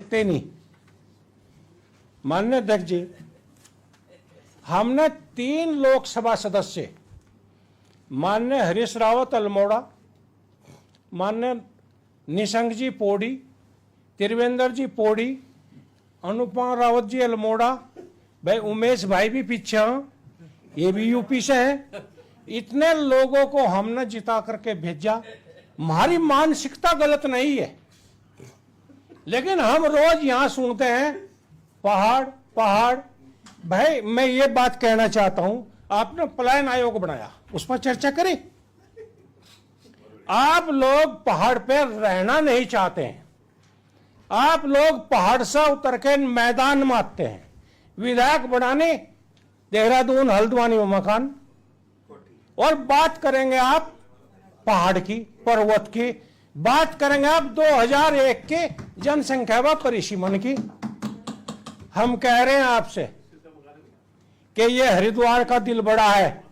टिकते नहीं। माननीय अध्यक्ष जी, हमने 3 लोकसभा सदस्य माननीय हरीश रावत अल्मोड़ा, माननीय निशंक जी पौड़ी, त्रिवेंद्र जी पौड़ी, अनुपमा रावत जी अल्मोड़ा, भाई उमेश भाई भी पीछे हैं, ये भी यूपी से हैं। इतने लोगों को हमने जिता करके भेजा। हमारी मानसिकता गलत नहीं है, लेकिन हम रोज यहां सुनते हैं पहाड़ पहाड़। भाई मैं ये बात कहना चाहता हूं, आपने पलायन आयोग बनाया, उस पर चर्चा करें। आप लोग पहाड़ पे रहना नहीं चाहते हैं, आप लोग पहाड़ से उतर के मैदान में आते हैं। विधायक बनाने देहरादून हल्द्वानी में मकान, और बात करेंगे आप पहाड़ की, पर्वत की, बात करेंगे आप 2001 के जनसंख्या व परिसीमन की। हम कह रहे हैं आपसे कि ये हरिद्वार का दिल बड़ा है,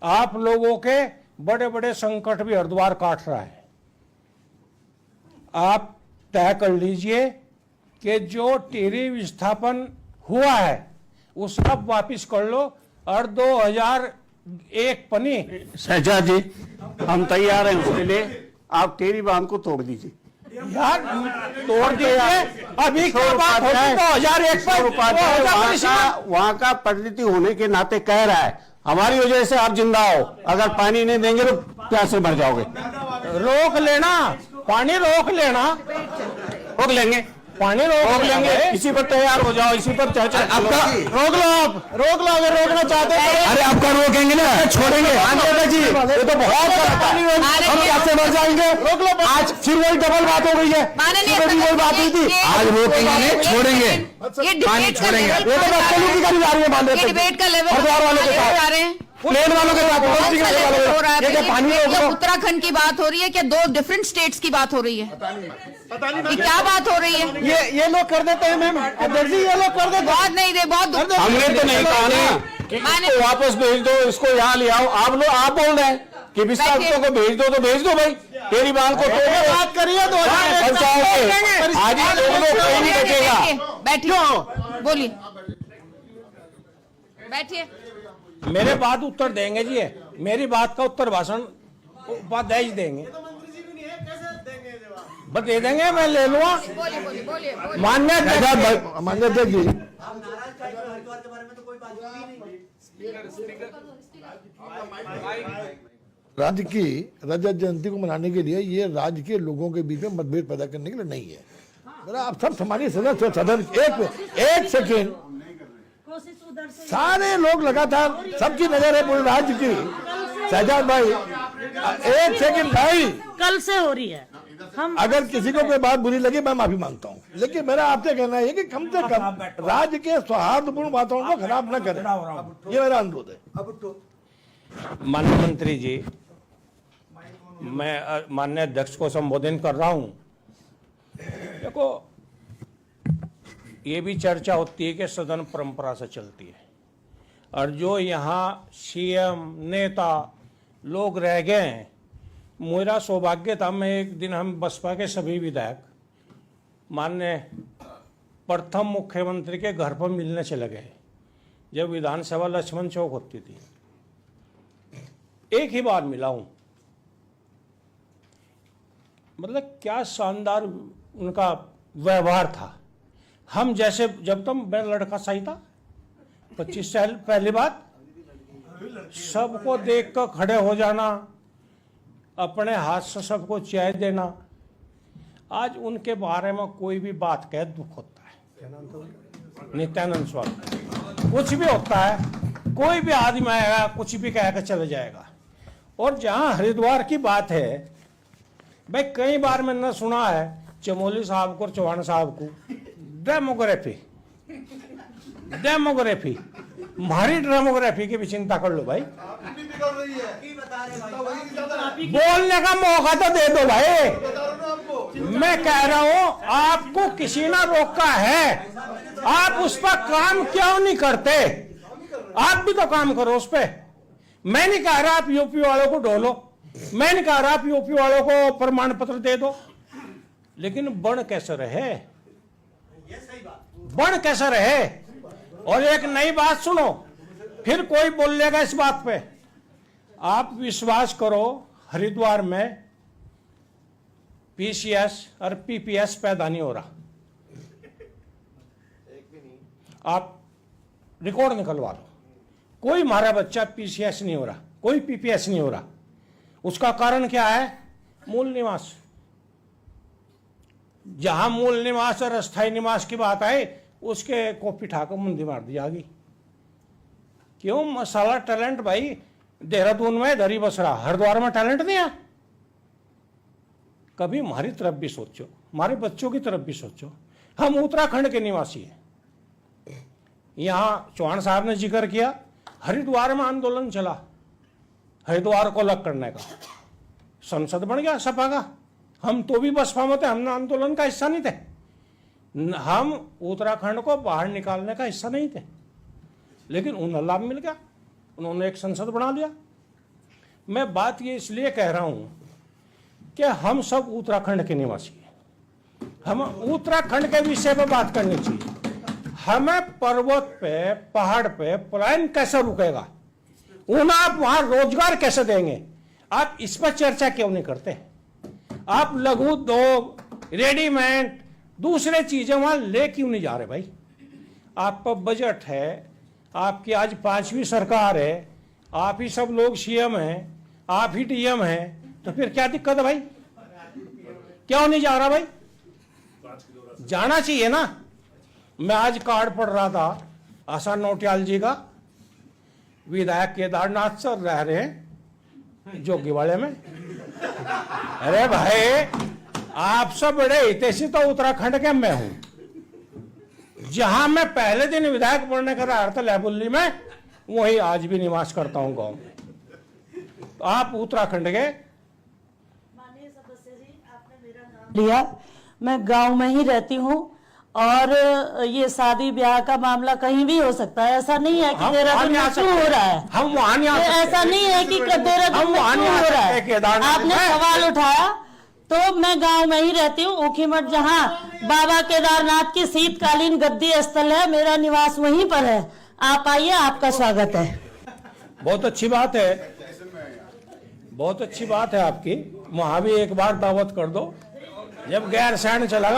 आप लोगों के बड़े बड़े संकट भी हरिद्वार काट रहा है। आप तय कर लीजिए कि जो टिहरी विस्थापन हुआ है उसका वापिस कर लो, और 2001 पनी। शहजाद जी, हम तैयार हैं उसके लिए, आप टिहरी बांध को तोड़ दीजिए। यार तोड़ दीजिए, अभी क्या बात होती 2001 पर वहां का प्रतिनिधि होने के नाते कह रहा है हमारी वजह से आप जिंदा हो, अगर पानी नहीं देंगे तो प्यास से मर जाओगे। रोक लेना, पानी रोक लेना, रोक लेंगे, पानी रोक लेंगे। इसी पर तैयार हो जाओ, इसी पर चर्चा। आपका रोक लो, आप रोक लो, अगर रोकना चाहते हैं। अरे आपका रोकेंगे ना, छोड़ेंगे जी, ये तो बहुत हम कैसे मर जाएंगे। रोक लो, आज फिर वही डबल बात हो गई है, वही बात हुई थी। आज रोकेंगे नहीं, छोड़ेंगे, पानी छोड़ेंगे। ये तो बच्चों की गाड़ी आ रही है बांधे हरिद्वार वालों के साथ, प्लेन वालों के साथ, हो रहा है। पानी उत्तराखंड की बात हो रही है क्या? 2 डिफरेंट स्टेट्स की बात हो रही है? पता नहीं क्या बात हो रही है। ये लोग कर देते हैं मैम, अध्यक्ष जी ये लोग कर देते। बहुत नहीं दे, बहुत हमने तो नहीं कहा ना कि इसको वापस भेज दो, इसको यहाँ ले आओ। आप लोग आप बोल रहे हैं कि विस्थापितों को भेज दो, तो भेज दो भाई। टेरी बांध को बात करिए, आज ही लोग नहीं बचेगा। बैठिए, बोलिए, बैठिए। मेरे बाद उत्तर देंगे जी, मेरी बात का उत्तर भाषण उपाध्याय देंगे, बस दे देंगे, मैं ले लूंगा। मान्य अध्यक्ष जी, राज्य की रजत जयंती को मनाने के लिए ये राज्य के लोगों के बीच में मतभेद पैदा करने के लिए नहीं है। मेरा आप सब सम्मानित सदस्य सदन, एक सेकेंड, सारे लोग लगातार, सबकी नजर है पूरे राज्य की। शहजाद भाई, एक सेकंड भाई, कल से हो रही है। हम अगर किसी को कोई बात बुरी लगी मैं माफी मांगता हूँ, लेकिन मेरा आपसे कहना है कि कम से कम राज्य के सौहार्दपूर्ण वातावरण को खराब न करें, ये मेरा अनुरोध है। माननीय मंत्री जी, मैं माननीय अध्यक्ष को संबोधित कर रहा हूं। देखो, ये भी चर्चा होती है कि सदन परंपरा से चलती है, और जो यहाँ सीएम नेता लोग रह गए हैं, मेरा सौभाग्य था, मैं एक दिन हम बसपा के सभी विधायक माननीय प्रथम मुख्यमंत्री के घर पर मिलने चले गए, जब विधानसभा लक्ष्मण चौक होती थी। एक ही बार मिला हूं, मतलब क्या शानदार उनका व्यवहार था। हम जैसे, जब तक मैं लड़का सही था 25 साल पहली बात, सबको देख कर खड़े हो जाना, अपने हाथ से सबको चाय देना। आज उनके बारे में कोई भी बात कहे दुख होता है। नित्यानंद स्वामी, कुछ भी होता है, कोई भी आदमी आएगा कुछ भी कहकर चले जाएगा। और जहां हरिद्वार की बात है, भाई कई बार मैंने सुना है चमोली साहब को और चौहान साहब को डेमोग्राफी, हमारी डेमोग्राफी की भी चिंता कर लो भाई, बोलने का मौका तो दे दो भाई। मैं कह रहा हूं, आपको किसी ने रोका है, आप उस पर काम क्यों नहीं करते? आप भी तो काम करो उस पर। मैं नहीं कह रहा आप यूपी वालों को ढोलो, मैं नहीं कह रहा आप यूपी वालों को प्रमाण पत्र दे दो, लेकिन बन कैसे रहे? बन कैसे रहे। और एक नई बात सुनो, फिर कोई बोल लेगा इस बात पे, आप विश्वास करो हरिद्वार में पीसीएस और पीपीएस पैदा नहीं हो रहा। आप रिकॉर्ड निकलवा लो, कोई हमारा बच्चा पीसीएस नहीं हो रहा, कोई पीपीएस नहीं हो रहा। उसका कारण क्या है? मूल निवास। जहां मूल निवास और अस्थायी निवास की बात आए, उसके कॉपी ठाकर मुंडी मार दी जाएगी। क्यों? मसाला टैलेंट भाई देहरादून में इधर ही बस रहा, हरिद्वार में टैलेंट नहीं है। कभी हमारी तरफ भी सोचो, हमारे बच्चों की तरफ भी सोचो। हम उत्तराखंड के निवासी हैं। यहां चौहान साहब ने जिक्र किया, हरिद्वार में आंदोलन चला हरिद्वार को अलग करने का, संसद बन गया सपा का। हम तो भी बसपा में थे, हमने आंदोलन का हिस्सा नहीं थे। हम उत्तराखंड को बाहर निकालने का हिस्सा नहीं थे, लेकिन उन्हें लाभ मिल गया, उन्होंने एक संसद बना लिया। मैं बात ये इसलिए कह रहा हूं कि हम सब उत्तराखंड के निवासी हैं, हम उत्तराखंड के विषय पर बात करनी चाहिए। हमें पर्वत पे, पहाड़ पे पलायन कैसे रुकेगा, उन्हें आप वहां रोजगार कैसे देंगे, आप इस पर चर्चा क्यों नहीं करते? आप लघु उद्योग, रेडीमेड, दूसरे चीजें वहां ले क्यों नहीं जा रहे भाई? आप पर बजट है, आपकी आज 5वीं सरकार है, आप ही सब लोग सीएम हैं, आप ही डीएम हैं, तो फिर क्या दिक्कत है भाई? क्यों नहीं जा रहा भाई? जाना चाहिए ना। मैं आज कार्ड पढ़ रहा था आसान नौटियाल जी का, विधायक केदारनाथ सर रह रहे हैं जोगीवाड़े में। अरे भाई, आप सब बड़े हितैषी तो उत्तराखंड के मैं हूं। जहां मैं पहले दिन विधायक बनने का रहा था लहबुल्ली में, वही आज भी निवास करता हूं गांव में। तो आप उत्तराखंड के माननीय सदस्य जी, आपने मेरा नाम लिया। मैं गांव में ही रहती हूं और ये शादी ब्याह का मामला कहीं भी हो सकता है। ऐसा नहीं है कि देहरादून में क्यों हो रहा है, हम वहां नहीं आ सकते। ऐसा नहीं है कि देहरादून में क्यों हो रहा है। आपने सवाल उठाया तो मैं गांव में ही रहती हूँ, ऊखीमठ, जहाँ बाबा केदारनाथ की शीतकालीन गद्दी स्थल है, मेरा निवास वहीं पर है। आप आइए, आपका स्वागत है। बहुत अच्छी बात है, बहुत अच्छी बात है आपकी। वहां भी एक बार दावत कर दो, जब गैर सैन चलेगा।